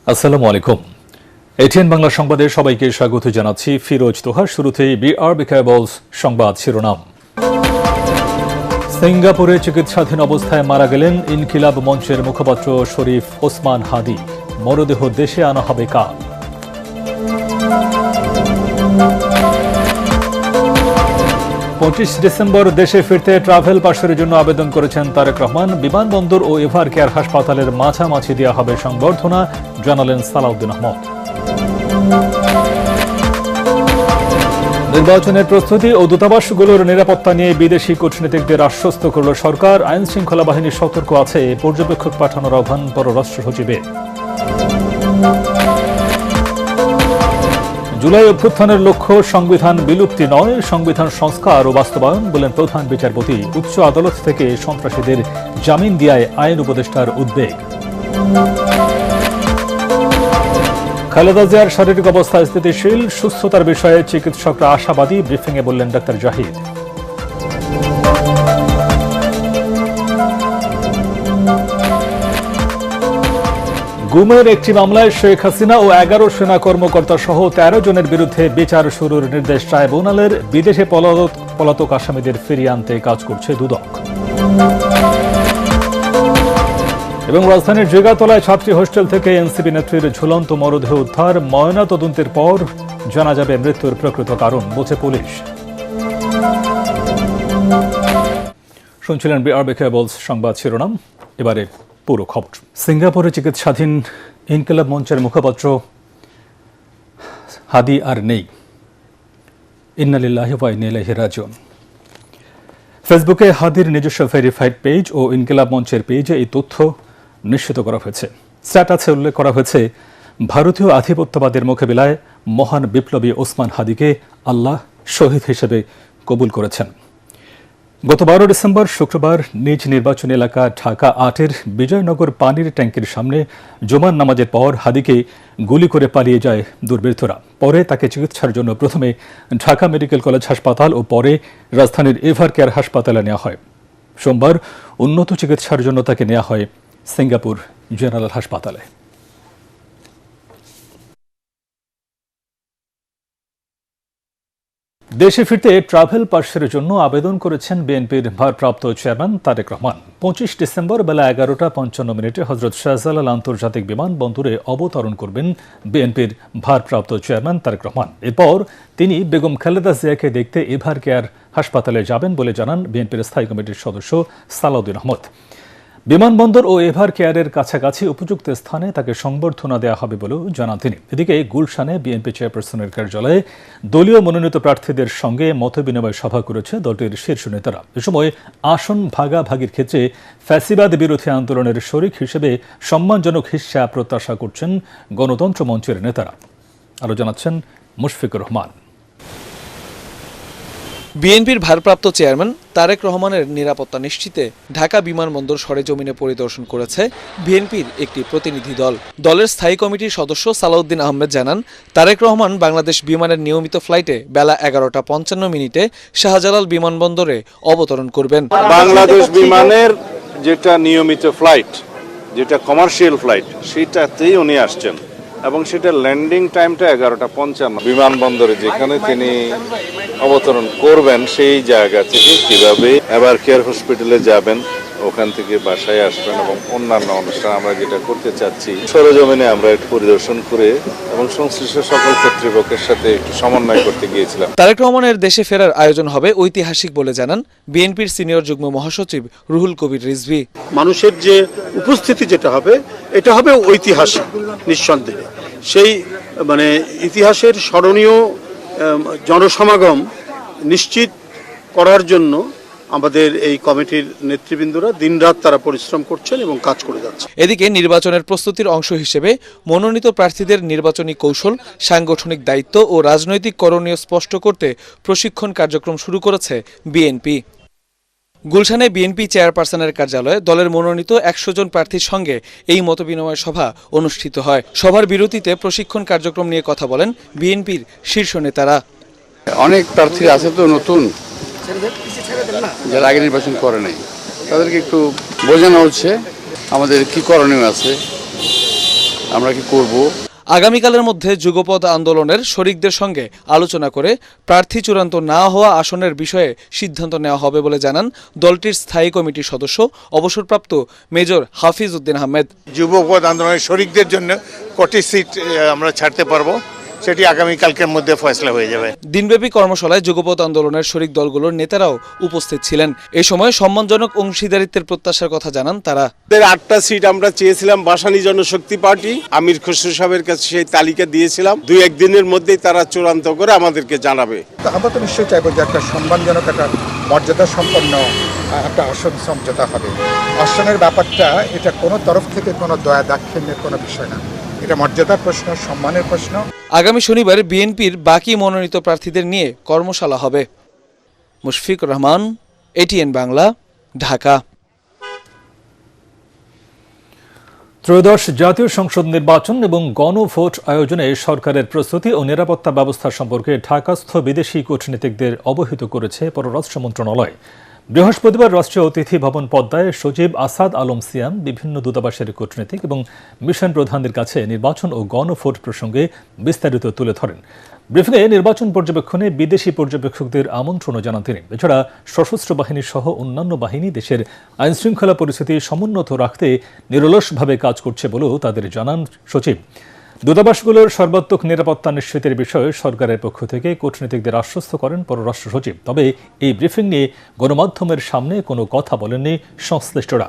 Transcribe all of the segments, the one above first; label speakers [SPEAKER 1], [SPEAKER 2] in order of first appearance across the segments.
[SPEAKER 1] আসসালামু আলাইকুম। এটিএন বাংলা সংবাদে সবাইকে স্বাগত জানাচ্ছি। ফিরোজ তোহা। শুরুতেই বিআরবি কেবলস সংবাদ শিরোনাম। সিঙ্গাপুরে চিকিৎসাধীন অবস্থায় মারা গেলেন ইনকিলাব মঞ্চের মুখপাত্র শরীফ ওসমান হাদি। মরদেহ দেশে আনা হবে কাল। ডিসেম্বর দেশে ফিরতে ট্রাভেল পাসের জন্য আবেদন করেছেন তারেক রহমান। বিমানবন্দর ও এভার কেয়ার হাসপাতালের মাঝামাঝি দেওয়া হবে সংবর্ধনা, জানালেন সালাউদ্দিন আহমদ। নির্বাচনের প্রস্তুতি ও দূতাবাসগুলোর নিরাপত্তা নিয়ে বিদেশি কূটনীতিকদের আশ্বস্ত করল সরকার। আইন শৃঙ্খলা বাহিনী সতর্ক আছে, পর্যবেক্ষক পাঠানোর আহ্বান পররাষ্ট্র সচিবের। জুলাই অভ্যুত্থানের লক্ষ্য সংবিধান বিলুপ্তি নয়, সংবিধান সংস্কার ও বাস্তবায়ন, বলেন প্রধান বিচারপতি। উচ্চ আদালত থেকে সন্ত্রাসীদের জামিন দেয়ায় আইন উপদেষ্টার উদ্বেগ। খালেদা জিয়ার শারীরিক অবস্থা স্থিতিশীল, সুস্থতার বিষয়ে চিকিৎসকরা আশাবাদী, ব্রিফিংয়ে বললেন ডাক্তার জাহিদ। গুমের একটি মামলায় শেখ হাসিনা ও 11 সেনা কর্মকর্তা সহ 13 জনের বিরুদ্ধে বিচার শুরুর নির্দেশ ট্রাইব্যুনালের। বিদেশে পলাতক আসামিদের ফিরিয়ে আনতে কাজ করছে দুদক। এবং রাজধানীর জিগাতলায় ছাত্রী হোস্টেল থেকে এনসিপি নেত্রীর ঝুলন্ত মরদেহ উদ্ধার। ময়না তদন্তের পর জানা যাবে মৃত্যুর প্রকৃত কারণ, বলছে পুলিশ। শুনছিলেন বিআরবি কেবলস সংবাদ শিরোনাম। এবারে পুরো খবর। সিঙ্গাপুরে চিকিৎসাধীন ইনকিলাব মঞ্চের মুখপাত্র হাদি আর নেই। ইন্না লিল্লাহি ওয়া ইন্না ইলাইহি রাজিউন। ফেসবুকে হাদির নিজস্ব ভেরিফাইড পেজ ও ইনকিলাব মঞ্চের পেজে এই তথ্য নিশ্চিত করা হয়েছে। স্ট্যাটাসে উল্লেখ করা হয়েছে, ভারতীয় আধিপত্যবাদের মোকাবিলায় মহান বিপ্লবী ওসমান হাদিকে আল্লাহ শহীদ হিসেবে কবুল করেছেন। গত 12 ডিসেম্বর শুক্রবার নিজ নির্বাচনী এলাকা ঢাকা 8-এর বিজয়নগর পানির ট্যাঙ্কের সামনে জুমার নামাজের পর হাদিকে গুলি করে পালিয়ে যায় দুর্বৃত্তরা। পরে তাকে চিকিৎসার জন্য প্রথমে ঢাকা মেডিকেল কলেজ হাসপাতাল ও পরে রাজধানীর এভার কেয়ার হাসপাতালে নেওয়া হয়। সোমবার উন্নত চিকিৎসার জন্য তাকে নেওয়া হয় সিঙ্গাপুর জেনারেল হাসপাতালে। দেশে ফিরতে ট্রাভেল পাসের জন্য আবেদন করেছেন বিএনপির ভারপ্রাপ্ত চেয়ারম্যান তারেক রহমান। 25 ডিসেম্বর বেলা 11:55 হজরত শাহজালাল আন্তর্জাতিক বিমানবন্দরে অবতরণ করবেন বিএনপির ভারপ্রাপ্ত চেয়ারম্যান তারেক রহমান। এরপর তিনি বেগম খালেদা জিয়াকে দেখতে এভার কেয়ার হাসপাতালে যাবেন বলে জানান বিএনপির স্থায়ী কমিটির সদস্য সালাউদ্দিন আহমদ। বিমানবন্দর ও এভার কেয়ারের কাছাকাছি উপযুক্ত স্থানে তাকে সংবর্ধনা দেওয়া হবে বলেও জানান তিনি। এদিকে গুলশানে বিএনপি চেয়ারপারসনের কার্যালয়ে দলীয় মনোনীত প্রার্থীদের সঙ্গে মতবিনিময় সভা করেছে দলটির শীর্ষ নেতারা। এ সময় আসন ভাগাভাগির ক্ষেত্রে ফ্যাসিবাদ বিরোধী আন্দোলনের শরিক হিসেবে সম্মানজনক হিস্সা প্রত্যাশা করছেন গণতন্ত্র মঞ্চের নেতারা। আরও জানাচ্ছেন মুশফিকুর রহমান।
[SPEAKER 2] বিএনপির ভারপ্রাপ্ত চেয়ারম্যান তারেক রহমানের নিরাপত্তা নিশ্চিতে ঢাকা বিমানবন্দর সরেজমিনে পরিদর্শন করেছে বিএনপির একটি প্রতিনিধি দল। দলের স্থায়ী কমিটির সদস্য সালাউদ্দিন আহমেদ জানান, তারেক রহমান বাংলাদেশ বিমানের নিয়মিত ফ্লাইটে বেলা 11:55 শাহজালাল বিমানবন্দরে অবতরণ করবেন।
[SPEAKER 3] বাংলাদেশ বিমানের যেটা নিয়মিত ফ্লাইট, যেটা কমার্শিয়াল ফ্লাইট, সেটাতেই উনি আসছেন এবং সেটা ল্যান্ডিং টাইমটা 11:55। বিমানবন্দরে যেখানে তিনি অবতরণ করবেন সেই জায়গা থেকে কিভাবে এভার কেয়ার হসপিটালে যাবেন, ওখান থেকে বাসায় আসবেন এবং অন্যান্য অনুষ্ঠান আমরা যেটা করতে চাচ্ছি সরেজমিনে আমরা একটু পরিদর্শন করে এবং সংশ্লিষ্ট সকল কর্তৃপক্ষের সাথে একটু সমন্বয় করতে গিয়েছিলাম।
[SPEAKER 2] তারেক রহমানের দেশে ফেরার আয়োজন হবে ঐতিহাসিক বলে জানান বিএনপির সিনিয়র যুগ্ম মহাসচিব রুহুল কবির রিজভী।
[SPEAKER 4] মানুষের যে উপস্থিতি যেটা হবে, এটা হবে ঐতিহাসিক নিঃসন্দেহে। সেই ইতিহাসের স্মরণীয় জনসমাগম নিশ্চিত করার জন্য আমাদের এই কমিটির নেতৃবৃন্দরা দিনরাত তারা পরিশ্রম করছেন এবং কাজ করে যাচ্ছে।
[SPEAKER 2] এদিকে নির্বাচনের প্রস্তুতির অংশ হিসেবে মনোনীত প্রার্থীদের নির্বাচনী কৌশল, সাংগঠনিক দায়িত্ব ও রাজনৈতিক করণীয় স্পষ্ট করতে প্রশিক্ষণ কার্যক্রম শুরু করেছে বিএনপি। গুলশানে বিএনপি চেয়ারপারসনের কার্যালয়ে দলের মনোনীত 100 জন প্রার্থীর সঙ্গে এই মতবিনিময় সভা অনুষ্ঠিত হয়। সভার বিরতিতে প্রশিক্ষণ কার্যক্রম নিয়ে কথা বলেন বিএনপির শীর্ষ নেতারা।
[SPEAKER 5] অনেক প্রার্থী আছে তো নতুন, যারা আগে নির্বাচন করে নাই, তাদেরকে একটু বোঝানো হচ্ছে আমাদের কি করণীয় আছে, আমরা কি করব।
[SPEAKER 2] আগামীকালের মধ্যে যুগপৎ আন্দোলনের শরিকদের সঙ্গে আলোচনা করে প্রার্থী চূড়ান্ত না হওয়া আসনের বিষয়ে সিদ্ধান্ত নেওয়া হবে বলে জানান দলটির স্থায়ী কমিটির সদস্য অবসরপ্রাপ্ত মেজর হাফিজ উদ্দিন আহমেদ।
[SPEAKER 6] যুবপথ আন্দোলনের শরিকদের জন্য কটি সিট আমরা ছাড়তে পারবো সেটি আগামীকালকের মধ্যে ফয়সলা হয়ে যাবে।
[SPEAKER 2] দিনব্যাপী কর্মশালায় যুগপৎ আন্দোলনের শরিক দলগুলোর নেতারাও উপস্থিত ছিলেন। এ সময় সম্মানজনক অংশীদারিত্বের প্রত্যাশার কথা জানান তারা।
[SPEAKER 7] 8টা সিট আমরা চেয়েছিলাম বাসানী জনশক্তি পার্টি, আমির খসরু সাহেবের কাছে সেই তালিকা দিয়েছিলাম। 2-1 দিনের মধ্যেই তারা চূড়ান্ত করে আমাদেরকে জানাবে।
[SPEAKER 8] আমরা তো নিশ্চয়ই চাইবো যে একটা সম্মানজনক, একটা মর্যাদা সম্পন্ন একটা আসন সমঝোতা হবে। আসনের ব্যাপারটা এটা কোনো তরফ থেকে কোনো দয়া দাক্ষিণ্যের কোনো বিষয় না, এটা মর্যাদার প্রশ্ন, সম্মানের প্রশ্ন।
[SPEAKER 2] আগামী শনিবার বিএনপির বাকি মনোনীত প্রার্থীদের নিয়ে কর্মশালা হবে। মুশফিকুর রহমান, এটিএন বাংলা, ঢাকা।
[SPEAKER 1] ত্রয়োদশ জাতীয় সংসদ নির্বাচন এবং গণভোট আয়োজনে সরকারের প্রস্তুতি ও নিরাপত্তা ব্যবস্থা সম্পর্কে ঢাকাস্থ বিদেশি কূটনীতিকদের অবহিত করেছে পররাষ্ট্র মন্ত্রণালয়। বৃহস্পতিবার রাষ্ট্রীয় অতিথি ভবন পদ্মায় সচিব আসাদ আলম সিয়াম বিভিন্ন দূতাবাসের কূটনীতিক এবং মিশন প্রধানদের কাছে নির্বাচন ও গণভোট প্রসঙ্গে বিস্তারিত তুলে ধরেন। ব্রিফিংয়ে নির্বাচন পর্যবেক্ষণে বিদেশি পর্যবেক্ষকদের আমন্ত্রণও জানান তিনি। এছাড়া সশস্ত্র বাহিনী সহ অন্যান্য বাহিনী দেশের আইনশৃঙ্খলা পরিস্থিতি সমুন্নত রাখতে নিরলসভাবে কাজ করছে বলেও তাদের জানান সচিব। দূতাবাসগুলোর সর্বাত্মক নিরাপত্তা নিশ্চিতের বিষয়ে সরকারের পক্ষ থেকে কূটনীতিকদের আশ্বস্ত করেন পররাষ্ট্র সচিব। তবে এই ব্রিফিং নিয়ে গণমাধ্যমের সামনে কোনো কথা বলেননি সংশ্লিষ্টরা।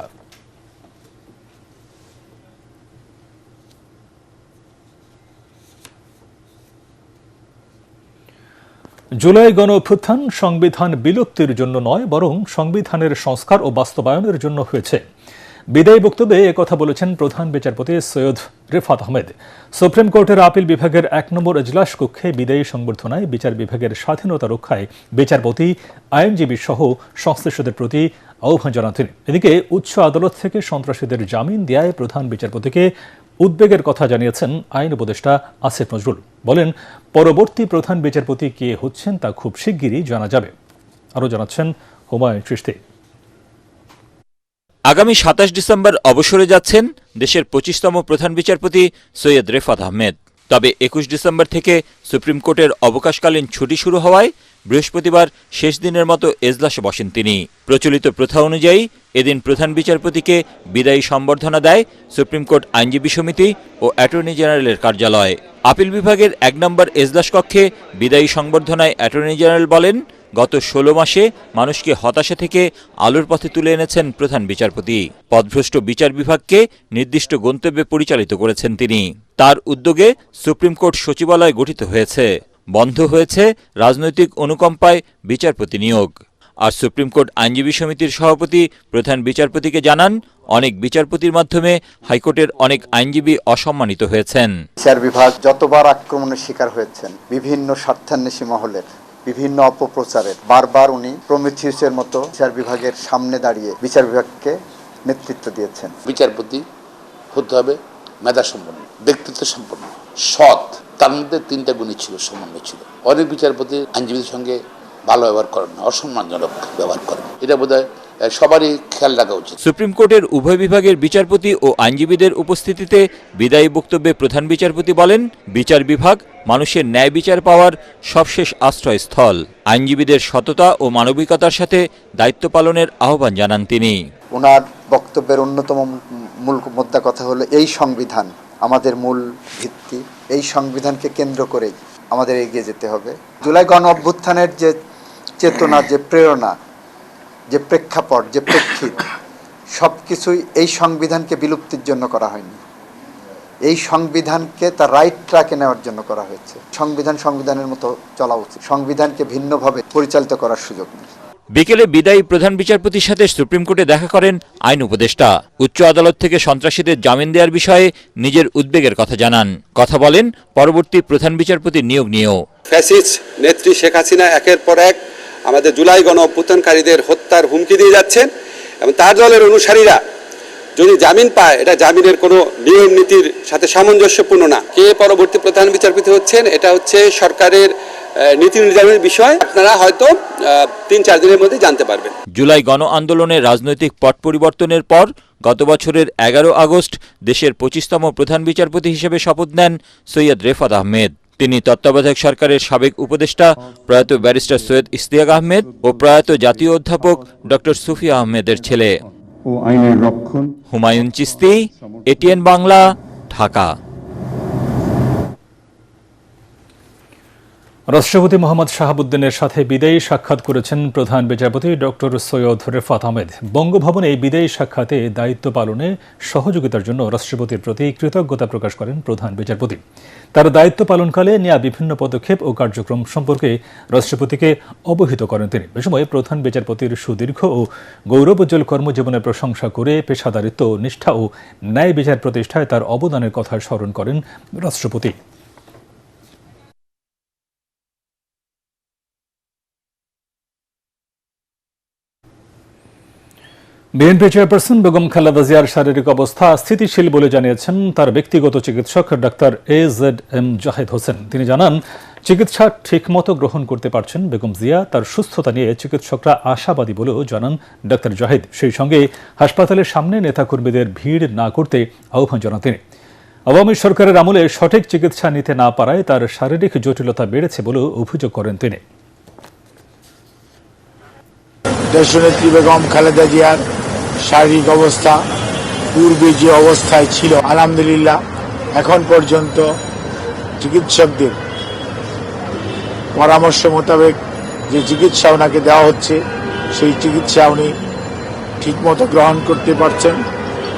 [SPEAKER 1] জুলাই গণ অভ্যুত্থান সংবিধান বিলুপ্তির জন্য নয়, বরং সংবিধানের সংস্কার ও বাস্তবায়নের জন্য হয়েছে। বিদায়ী বক্তব্যে একথা বলেছেন প্রধান বিচারপতি সৈয়দ রেফাত আহমেদ। সুপ্রিম কোর্টের আপিল বিভাগের 1 নম্বর এজলাস কক্ষে বিদায়ী সংবর্ধনায় বিচার বিভাগের স্বাধীনতা রক্ষায় বিচারপতি, আইনজীবী সহ সংশ্লিষ্টদের প্রতি আহ্বান জানান তিনি। এদিকে উচ্চ আদালত থেকে সন্ত্রাসীদের জামিন দেয়ায় প্রধান বিচারপতিকে উদ্বেগের কথা জানিয়েছেন আইন উপদেষ্টা আসিফ নজরুল। বলেন, পরবর্তী প্রধান বিচারপতি কে হচ্ছেন তা খুব শিগগিরই জানা যাবে। আরও জানাচ্ছেন হুমায়ুন চিশতি।
[SPEAKER 9] আগামী 27 ডিসেম্বর অবসরে যাচ্ছেন দেশের 25তম প্রধান বিচারপতি সৈয়দ রেফাত আহমেদ। তবে 21 ডিসেম্বর থেকে সুপ্রিম কোর্টের অবকাশকালীন ছুটি শুরু হওয়ায় বৃহস্পতিবার শেষ দিনের মতো এজলাসে বসেন তিনি। প্রচলিত প্রথা অনুযায়ী এদিন প্রধান বিচারপতিকে বিদায়ী সম্বর্ধনা দেয় সুপ্রিম কোর্ট আইনজীবী সমিতি ও অ্যাটর্নি জেনারেলের কার্যালয়। আপিল বিভাগের 1 নম্বর এজলাস কক্ষে বিদায়ী সংবর্ধনায় অ্যাটর্নি জেনারেল বলেন, গত 16 মাসে মানুষকে হতাশা থেকে আলোর পথে তুলে এনেছেন প্রধান বিচারপতি। পদভ্রষ্ট বিচার বিভাগকে নির্দিষ্ট গন্তব্যে পরিচালিত করেছেন তিনি। তার উদ্যোগে সুপ্রিম কোর্ট সচিবালয় গঠিত হয়েছে। বন্ধ হয়েছে রাজনৈতিক অনুকম্পায় বিচারপতি নিয়োগ। আর সুপ্রিম কোর্ট আইনজীবী সমিতির সভাপতি প্রধান বিচারপতিকে জানান, অনেক বিচারপতির মাধ্যমে হাইকোর্টের অনেক আইনজীবী অসম্মানিত হয়েছেন।
[SPEAKER 8] বিচার বিভাগ যতবার আক্রমণের শিকার হয়েছেন বিভিন্ন স্বার্থান্বেষী মহলের, বিভিন্ন অপপ্রচারের, বারবার উনি প্রমিথিউসের মতো বিচার বিভাগের সামনে দাঁড়িয়ে বিচার বিভাগকে নেতৃত্ব দিয়েছেন।
[SPEAKER 10] বিচারপতি হতে হবে মেধা সম্পন্ন, ব্যক্তিত্ব সম্পন্ন, সৎ। তার মধ্যে 3টা গুণই ছিল, সমন্বয় ছিল। অনেক বিচারপতি আইনজীবীদের সঙ্গে ভালো ব্যবহার করেন না, অসম্মানজনক ব্যবহার করেন। এটা বোধহয় সবারই খেয়াল রাখা উচিত।
[SPEAKER 9] সুপ্রিম কোর্টের উভয় বিভাগের বিচারপতি ও আইনজীবীদের উপস্থিতিতে বিদায়ী বক্তব্যে প্রধান বিচারপতি বলেন, বিচার বিভাগ মানুষের ন্যায় বিচার পাওয়ার সবশেষ আশ্রয়স্থল। আইনজীবীদের সততা ও মানবিকতার সাথে দায়িত্ব পালনের আহ্বান জানান তিনি।
[SPEAKER 8] ওনার বক্তব্যের অন্যতম মূল মোদ্দা কথা হলো, এই সংবিধান আমাদের মূল ভিত্তি, এই সংবিধানকে কেন্দ্র করেই আমাদের এগিয়ে যেতে হবে। জুলাই গণ অভ্যুত্থানের যে চেতনা, যে প্রেরণা, যে প্রেক্ষাপট, যে প্রেক্ষিত, সব কিছুই এই সংবিধানকে বিলুপ্তির জন্য করা হয়নি। এই সংবিধানকে তার রাইট ট্র্যাকে নেওয়ার জন্য করা হয়েছে। সংবিধানের মতো চলা উচিত, সংবিধানকে ভিন্নভাবে পরিচালিত করার সুযোগ নেই।
[SPEAKER 9] বিকেলে বিদায়ী প্রধান বিচারপতির সাথে সুপ্রিম কোর্টে দেখা করেন আইন উপদেষ্টা। উচ্চ আদালত থেকে সন্ত্রাসীদের জামিন দেওয়ার বিষয়ে নিজের উদ্বেগের কথা জানান। কথা বলেন পরবর্তী প্রধান বিচারপতির নিয়োগ নিয়েও।
[SPEAKER 11] ফ্যাসিস্ট নেত্রী শেখ হাসিনা একের পর এক আমাদের জুলাই গণ অভ্যুত্থানকারীদের হত্যার হুমকি দিয়ে যাচ্ছেন, এবং তার দলের অনুসারীরা যদি জামিন পায়, এটা জামিনের কোনো নিয়ম নীতির সাথে সামঞ্জস্যপূর্ণ না। কে পরবর্তী প্রধান বিচারপতি হচ্ছেন, এটা হচ্ছে সরকারের নীতি নির্ধারণের বিষয়। আপনারা হয়তো 3-4 দিনের মধ্যে জানতে পারবেন।
[SPEAKER 9] জুলাই গণ আন্দোলনের রাজনৈতিক পট পরিবর্তনের পর গত বছরের 11 আগস্ট দেশের 25তম প্রধান বিচারপতি হিসেবে শপথ নেন সৈয়দ রেফাত আহমেদ। তিনি তত্ত্বাবধায়ক সরকারের সাবেক উপদেষ্টা প্রয়াত ব্যারিস্টার সৈয়দ ইশতিয়াক আহমেদ ও প্রয়াত জাতীয় অধ্যাপক ডক্টর সুফিয়া আহমেদের ছেলে। হুমায়ুন চিস্তি, এটিএন বাংলা, ঢাকা।
[SPEAKER 1] রাষ্ট্রপতি মোহাম্মদ শাহাবুদ্দিনের সাথে বিদায়ী সাক্ষাৎ করেছেন প্রধান বিচারপতি ডক্টর সৈয়দ রেফাত আহমেদ। বঙ্গভবনে এই বিদায়ী সাক্ষাতে দায়িত্ব পালনে সহযোগিতার জন্য রাষ্ট্রপতির প্রতি কৃতজ্ঞতা প্রকাশ করেন প্রধান বিচারপতি। তার দায়িত্ব পালনকালে নেওয়া বিভিন্ন পদক্ষেপ ও কার্যক্রম সম্পর্কে রাষ্ট্রপতিকে অবহিত করেন তিনি। এ সময় প্রধান বিচারপতির সুদীর্ঘ ও গৌরবোজ্জ্বল কর্মজীবনের প্রশংসা করে পেশাদারিত্ব, নিষ্ঠা ও ন্যায় বিচার প্রতিষ্ঠায় তার অবদানের কথা স্মরণ করেন রাষ্ট্রপতি। বিএনপি চেয়ারপারসন বেগম খালেদা জিয়ার শারীরিক অবস্থা স্থিতিশীল বলে জানিয়েছেন তার ব্যক্তিগত চিকিৎসক ডাক্তার AZM জাহেদ হোসেন। তিনি জানান, চিকিৎসা ঠিকমতো গ্রহণ করতে পারছেন বেগম জিয়া। তার সুস্থতা নিয়ে চিকিৎসকরা আশাবাদী বলেও জানান ডাক্তার জাহেদ। সেই সঙ্গে হাসপাতালের সামনে নেতাকর্মীদের ভিড় না করতে আহ্বান জানান তিনি। আওয়ামী সরকারের আমলে সঠিক চিকিৎসা নিতে না পারায় তার শারীরিক জটিলতা বেড়েছে বলেও অভিযোগ করেন তিনি।
[SPEAKER 12] দেশনেত্রী বেগম খালেদা জিয়ার শারীরিক অবস্থা পূর্বে যে অবস্থায় ছিল, আলহামদুলিল্লাহ এখন পর্যন্ত চিকিৎসকদের পরামর্শ মোতাবেক যে চিকিৎসা ওনাকে দেওয়া হচ্ছে সেই চিকিৎসা উনি ঠিকমতো গ্রহণ করতে পারছেন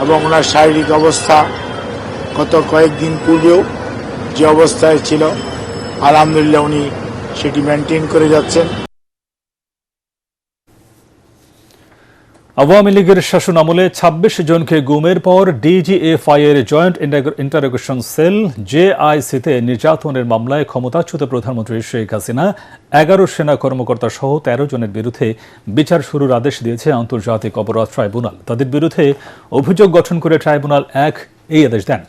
[SPEAKER 12] এবং ওনার শারীরিক অবস্থা গত কয়েকদিন পূর্বেও যে অবস্থায় ছিল আলহামদুলিল্লাহ উনি সেটি মেনটেন করে যাচ্ছেন।
[SPEAKER 1] আওয়ামী লীগের শাসন আমলে ২৬ জনকে গুমের পর ডিজিএফআই এর জয়েন্ট ইন্টারোগেশন সেল JIC-তে নির্যাতনের মামলায় ক্ষমতাচ্যুত প্রধানমন্ত্রী শেখ হাসিনা 11 সেনা কর্মকর্তা সহ 13 জনের বিরুদ্ধে বিচার শুরুর আদেশ দিয়েছে আন্তর্জাতিক অপরাধ ট্রাইব্যুনাল। তাদের বিরুদ্ধে অভিযোগ গঠন করে ট্রাইব্যুনাল 1 এই আদেশ দেন।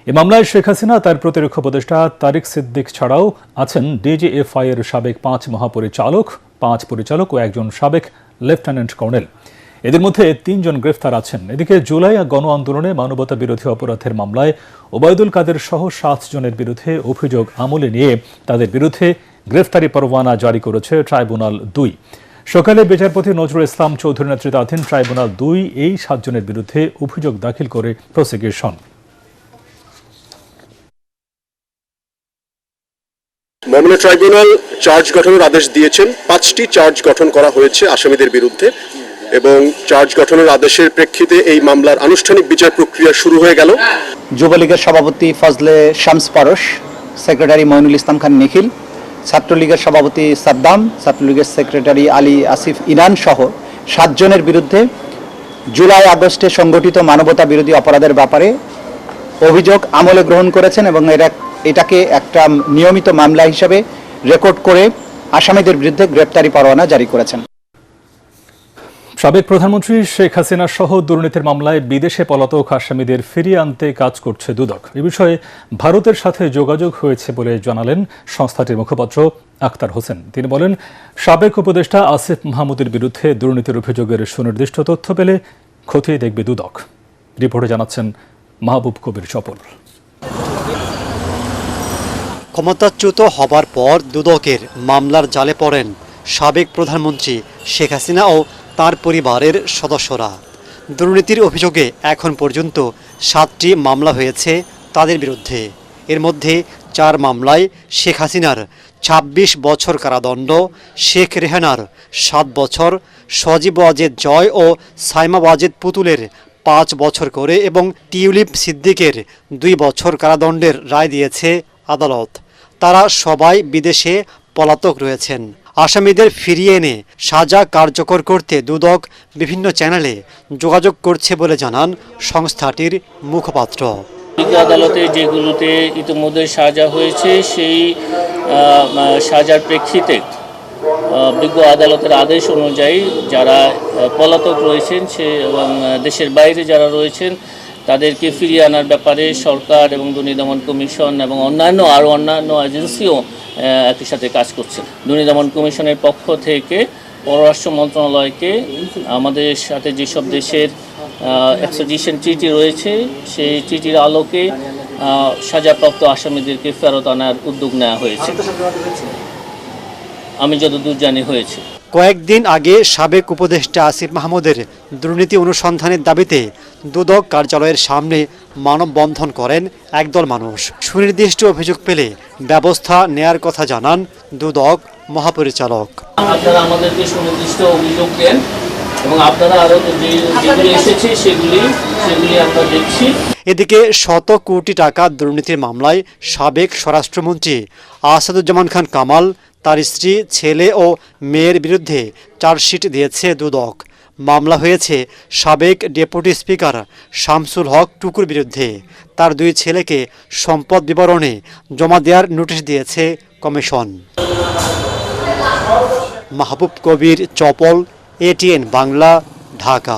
[SPEAKER 1] এই মামলায় শেখ হাসিনা, তার প্রতিরক্ষা উপদেষ্টা তারিক সিদ্দিক ছাড়াও আছেন ডিজিএফআই এর সাবেক 5 মহাপরিচালক, 5 পরিচালক ও একজন সাবেক লেফটেন্যান্ট কর্নেল। এদের মধ্যে 3 জন গ্রেফতার আছেন। এদিকে জুলাই গণ আন্দোলনে মানবতা বিরোধী অপরাধের মামলায় ওবায়দুল কাদের সহ 7 জনের বিরুদ্ধে অভিযোগ আমলে নিয়ে তাদের বিরুদ্ধে গ্রেফতারি পরোয়ানা জারি করেছে ট্রাইব্যুনাল 2। সকালে বিচারপতি নজরুল ইসলাম চৌধুরী নেতৃত্বাধীন ট্রাইব্যুনাল 2 এই 7 জনের বিরুদ্ধে অভিযোগ দাখিল করে প্রসিকিউশন।
[SPEAKER 13] মামলা ট্রাইব্যুনাল চার্জ গঠনের আদেশ দিয়েছেন। 5টি চার্জ গঠন করা হয়েছে আসামিদের বিরুদ্ধে এবং চার্জ গঠনের আদেশের প্রেক্ষিতে এই মামলার আনুষ্ঠানিক বিচার প্রক্রিয়া শুরু হয়ে গেল।
[SPEAKER 14] যুবলীগের সভাপতি ফজলে শামস পারস, সেক্রেটারি মইনুল ইসলাম খান নিখিল, ছাত্রলীগের সভাপতি সাদ্দাম, ছাত্রলীগের সেক্রেটারি আলী আসিফ ইনান সহ 7 জনের বিরুদ্ধে জুলাই আগস্টে সংগঠিত মানবতা বিরোধী অপরাধের ব্যাপারে অভিযোগ আমলে গ্রহণ করেছেন এবং এটাকে একটা নিয়মিত মামলা হিসেবে রেকর্ড করে আসামিদের বিরুদ্ধে গ্রেপ্তারি পরোয়ানা জারি করেছেন।
[SPEAKER 1] সাবেক প্রধানমন্ত্রী শেখ হাসিনা সহ দুর্নীতির মামলায় বিদেশে পলাতক আসামিদের ফিরিয়ে আনতে কাজ করছে দুদক। এ বিষয়ে ভারতের সাথে যোগাযোগ হয়েছে বলে জানালেন সংস্থাটির মুখপাত্র আখতার হোসেন। তিনি বলেন, সাবেক উপদেষ্টা আসিফ মাহমুদের বিরুদ্ধে দুর্নীতির অভিযোগের সুনির্দিষ্ট তথ্য পেলে খতিয়ে দেখবে দুদক। রিপোর্টে জানাচ্ছেন মাহবুব কবির চপল।
[SPEAKER 15] ক্ষমতাচ্যুত হবার পর দুদকের মামলার জালে পড়েন সাবেক প্রধানমন্ত্রী শেখ হাসিনা ও তার পরিবারের সদস্যরা। দুর্নীতির অভিযোগে এখন পর্যন্ত 7টি মামলা হয়েছে তাদের বিরুদ্ধে। এর মধ্যে 4 মামলায় শেখ হাসিনার 26 বছর কারাদণ্ড, শেখ রেহানার 7 বছর, সজীব ওয়াজেদ জয় ও সাইমা ওয়াজেদ পুতুলের 5 বছর করে এবং টিউলিপ সিদ্দিকের 2 বছর কারাদণ্ডের রায় দিয়েছে আদালত। তারা সবাই বিদেশে পলাতক রয়েছেন। আসামিদের ফিরিয়ে এনে সাজা কার্যকর করতে দুদক বিভিন্ন চ্যানেলে যোগাযোগ করছে বলে জানান সংস্থাটির মুখপাত্র।
[SPEAKER 16] বিজ্ঞ আদালতে যেগুলোতে ইতিমধ্যে সাজা হয়েছে সেই সাজার প্রেক্ষিতে বিজ্ঞ আদালতের আদেশ অনুযায়ী যারা পলাতক রয়েছেন এবং দেশের বাইরে যারা রয়েছেন তাদেরকে ফিরিয়ে আনার ব্যাপারে সরকার এবং দুর্নীতি দমন কমিশন এবং অন্যান্য এজেন্সিও একই সাথে কাজ করছে। দুর্নীতি দমন কমিশনের পক্ষ থেকে পররাষ্ট্র মন্ত্রণালয়কে আমাদের সাথে যেসব দেশের এক্সট্রাডিশন ট্রিটি রয়েছে সেই ট্রিটির আলোকে সাজাপ্রাপ্ত আসামিদেরকে ফেরত আনার উদ্যোগ নেওয়া হয়েছে। আমি যতদূর জানি হয়েছে।
[SPEAKER 15] কয়েকদিন আগে সাবেক উপদেষ্টা আসিফ মাহমুদের দুর্নীতি অনুসন্ধানের দাবিতে দুদক কার্যালয়ের সামনে মানববন্ধন করেন একদল মানুষ। সুনির্দিষ্ট অভিযোগ পেলে ব্যবস্থা নেয়ার কথা জানান দুদক মহাপরিচালক।
[SPEAKER 16] আপনারা আমাদেরকে সুনির্দিষ্ট অভিযোগ দেন এবং আপনারা আরো যেগুলি এসেছে সেগুলি আমরা দেখছি।
[SPEAKER 15] এদিকে শত কোটি টাকা দুর্নীতির মামলায় সাবেক স্বরাষ্ট্রমন্ত্রী আসাদুজ্জামান খান কামাল, তার স্ত্রী, ছেলে ও মেয়ের বিরুদ্ধে চার্জশিট দিয়েছে দুদক। মামলা হয়েছে সাবেক ডেপুটি স্পিকার শামসুল হক টুকুর বিরুদ্ধে। তার 2 ছেলেকে সম্পদ বিবরণে জমা দেওয়ার নোটিশ দিয়েছে কমিশন। মাহবুব কবির, চপল, ATN বাংলা, ঢাকা।